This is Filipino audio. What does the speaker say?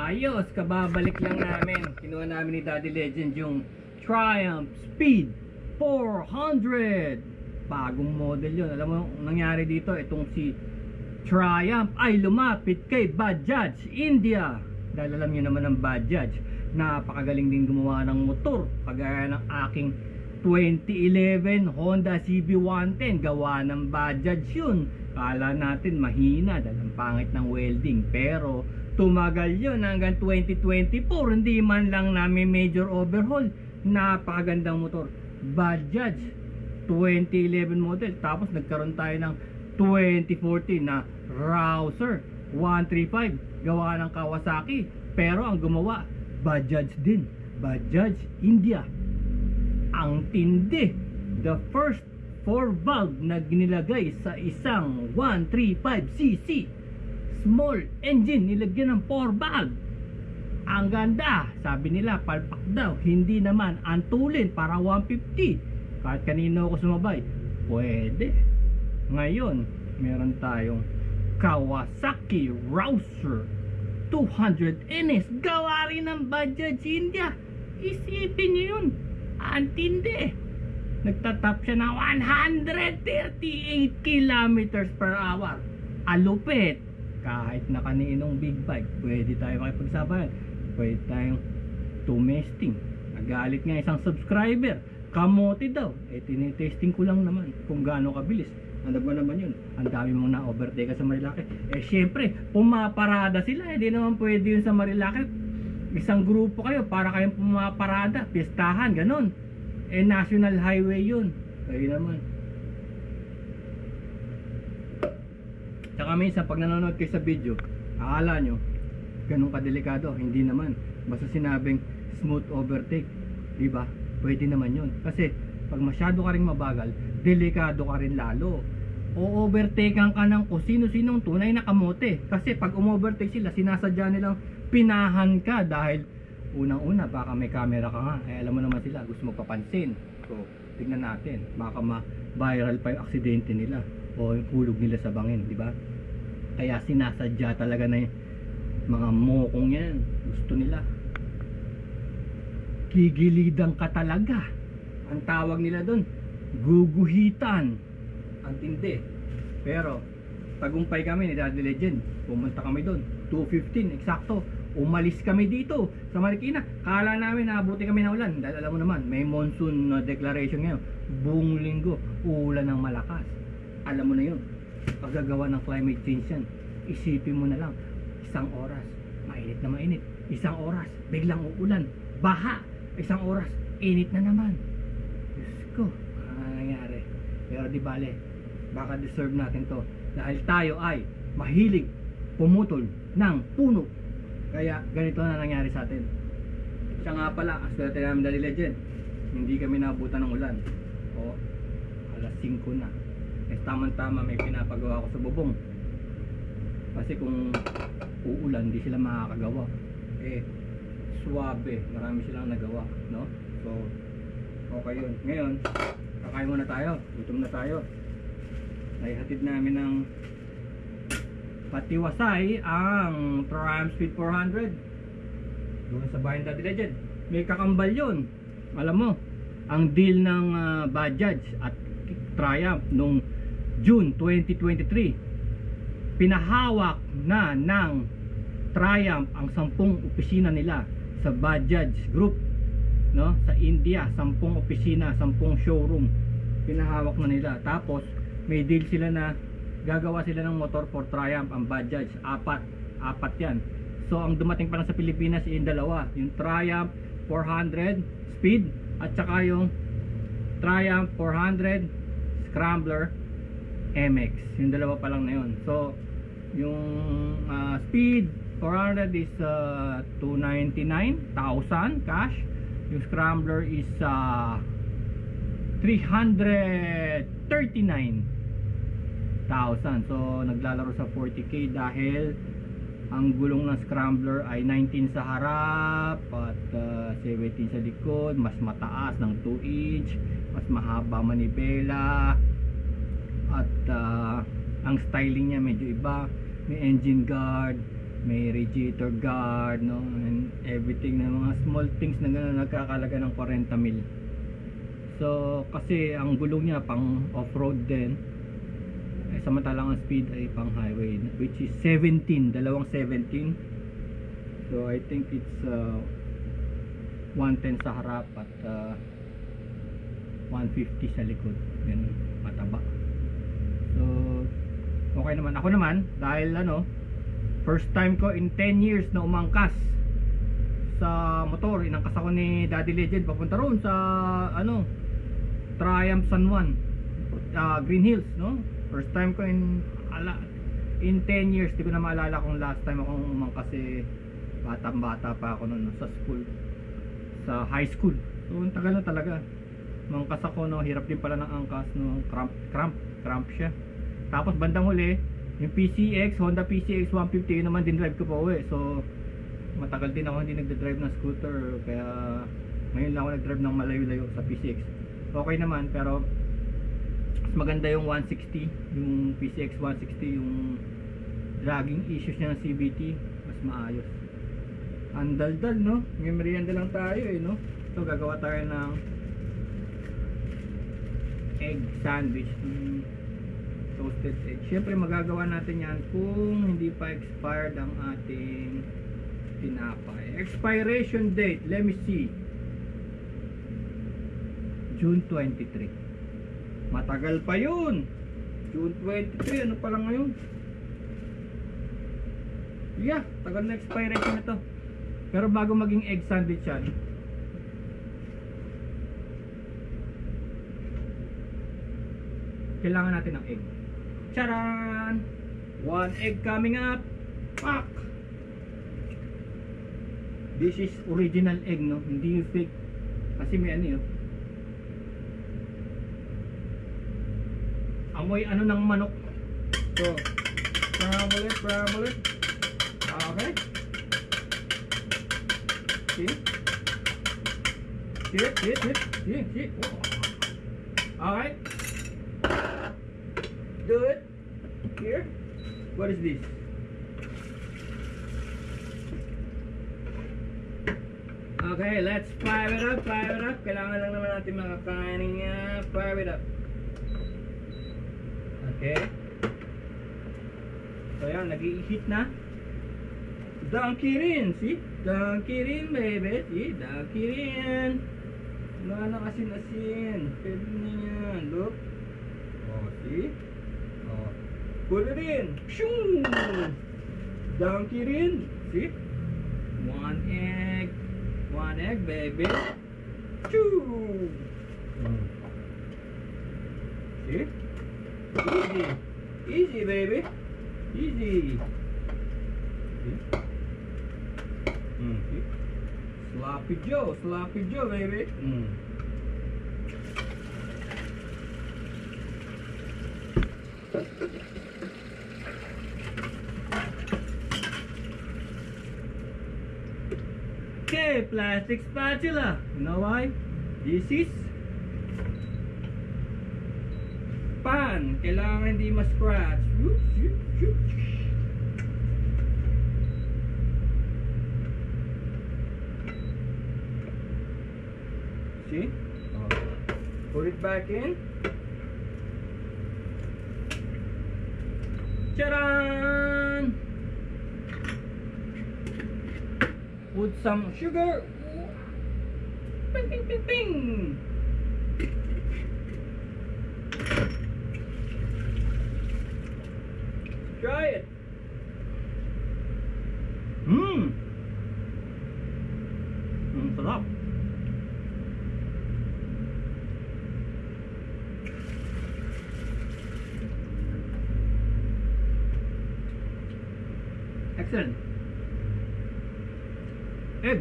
Ayos, kababalik lang namin. Kinuha namin ni Daddy Legend yung Triumph Speed 400. Bagong model yun. Alam mo, nangyari dito, itong si Triumph ay lumapit kay Bajaj India. Dahil alam nyo naman ang Bajaj, napakagaling din gumawa ng motor. Kagaya ng aking 2011 Honda CB110, gawa ng Bajaj yun. Kala natin mahina dahil ang pangit ng welding, pero tumagal yun hanggang 2024, hindi man lang namin major overhaul. Napakagandang motor, Bajaj 2011 model. Tapos nagkaroon tayo ng 2014 na Rouser 135, gawa ng Kawasaki, pero ang gumawa Bajaj din, Bajaj India. Ang tindi, the first 4-valve na ginilagay sa isang 135cc small engine, nilagyan ng 4-valve. Ang ganda, sabi nila palpak daw, hindi naman antulin para 150. Kahit kanino ako sumabay, pwede. Ngayon meron tayong Kawasaki Rouser 200 NS, gawa rin ng Bajaj India. Isipin nyo yun, ang tindi. Nagtatap siya ng 138 kilometers per hour. Alupit. Kahit na kaninong big bike, pwede tayo makipagsabayan. Pwede tayong tumesting. Nagalit nga isang subscriber, kamote daw. Tinitesting ko lang naman kung gaano kabilis. Ano ba naman yun? Ang dami mong na-overtake sa Marilaki. Syempre, pumaparada sila. Hindi naman pwede yun sa Marilaki. Isang grupo kayo, para kayong pumaparada, pistahan, ganon. National highway yun. Kayo naman. Tsaka minsan, pag nanonood kayo sa video, akala nyo, ganun kadelikado. Hindi naman. Basta sinabing smooth overtake, diba? Pwede naman yun. Kasi, pag masyado ka rin mabagal, delikado ka rin lalo. O overtakean ka ng kung sino-sinong tunay na kamote. Kasi pag umovertake sila, sinasadya nilang pinahan ka dahil unang-una baka may camera ka nga. Alam mo naman sila, gusto magpapansin. So, tignan natin, baka ma-viral pa yung aksidente nila o yung hulog nila sa bangin, di ba? Kaya sinasadya talaga na yung mga mokong yan. Gusto nila gigilidan ka talaga. Ang tawag nila doon, guguhitan. Ang tindi. Pero tagumpay kami ni Daddy Legend. Pumunta kami doon 2:15 eksakto. Umalis kami dito sa Marikina. Kala namin naabuti kami ng ulan. Dahil alam mo naman, may monsoon declaration ngayon. Buong linggo, ulan ng malakas. Alam mo na yun. Paggagawa ng climate change yan. Isipin mo na lang, isang oras, mainit na mainit. Isang oras, biglang uulan. Baha. Isang oras, init na naman. Diyos ko, ano nangyari? Pero di bale, baka deserve natin to. Dahil tayo ay mahilig pumutol ng puno. Kaya ganito na nangyari sa atin. Siya nga pala, ang swerte namin Daddy Legend, hindi kami nabutan ng ulan. O, alas 5 na. Tamang-tama may pinapagawa ko sa bubong. Kasi kung uulan, di sila makakagawa. Suwabe, marami silang nagawa, no? So, okay yun. Ngayon, kakain muna tayo. Gutom na tayo. Naihatid namin ng patiwasay ang Triumph Speed 400 doon sa bahay ng Daddy Legend. May kakambal yun. Alam mo, ang deal ng Bajaj at Triumph nung June 2023, pinahawak na ng Triumph ang 10 opisina nila sa Bajaj Group, no? Sa India, 10 opisina, 10 showroom pinahawak na nila. Tapos may deal sila na gagawa sila ng motor for Triumph, ang Bajaj, apat yan. So ang dumating pa lang sa Pilipinas yung dalawa, yung Triumph 400 Speed at saka yung Triumph 400 Scrambler MX. Yung dalawa pa lang na yun. So yung Speed 400 is 299,000 cash. Yung Scrambler is 339,000. So naglalaro sa 40k dahil ang gulong ng Scrambler ay 19 sa harap at 17 sa likod, mas mataas ng 2 inch, mas mahaba manibela at ang styling niya medyo iba. May engine guard, may radiator guard, no, and everything, na mga small things na gano'n, nagkakalaga ng 40 mil. So kasi ang gulong niya pang off-road din, eh, samantalang ang speed ay pang highway, which is 17, dalawang 17. So I think it's 110 sa harap at 150 sa likod, ganun, mataba. So okay naman. Ako naman, dahil first time ko in 10 years na umangkas sa motor. Inangkas ako ni Daddy Legend papunta roon sa Triumph San Juan, Green Hills, no? First time ko in 10 years. Di ko na maalala kung last time akong umangkas, batang-bata pa ako noon sa school, sa high school. So ang tagal na talaga. Umangkas ako, no, hirap din pala ng angkas, no, cramp siya. Tapos bandang huli, yung PCX, Honda PCX 150, yun naman din drive ko pa uwi. So matagal din ako hindi nagda-drive ng scooter, kaya ngayon lang ako nag-drive ng malayo-layo sa PCX. Okay naman, pero mas maganda yung 160, yung PCX 160, yung dragging issues niya ng CVT, mas maayos. Ang daldal, no? May merienda lang tayo, no? So gagawa tayo ng egg sandwich, toasted egg. Siyempre magagawa natin yan kung hindi pa expired ang ating tinapay. Expiration date, let me see, June 23. Matagal pa yun. June 23, ano pa lang ngayon? Yeah, tagal na expiration ito. Pero bago maging egg sandwich yan, kailangan natin ng egg. Charan! 1 egg coming up. Pak! This is original egg, no? Hindi yung fake. Kasi may yun. Amoy ng manok. So, scramble it. Okay. See? See. Alright. Do it. Here. What is this? Okay, let's fire it up. Kailangan lang naman natin makakain niya. Fire it up. Okay. So yan, nag-i-heat na. Donkey rin, see? Donkey rin, baby. See? Donkey rin. Wala na asin-asin. Pwede na yan. Look. Oh, see? Oh. Put it in. Shoo! Donkey rin. See? 1 egg, baby. Choo! See? Easy, baby. Easy. See? See? Sloppy Joe, baby. Okay, plastic spatula. You know why? This is pan. Kailangan hindi ma-scratch. See? Put it back in. Charan! Put some sugar. Ping. Try it. Sarap. Excellent. Egg.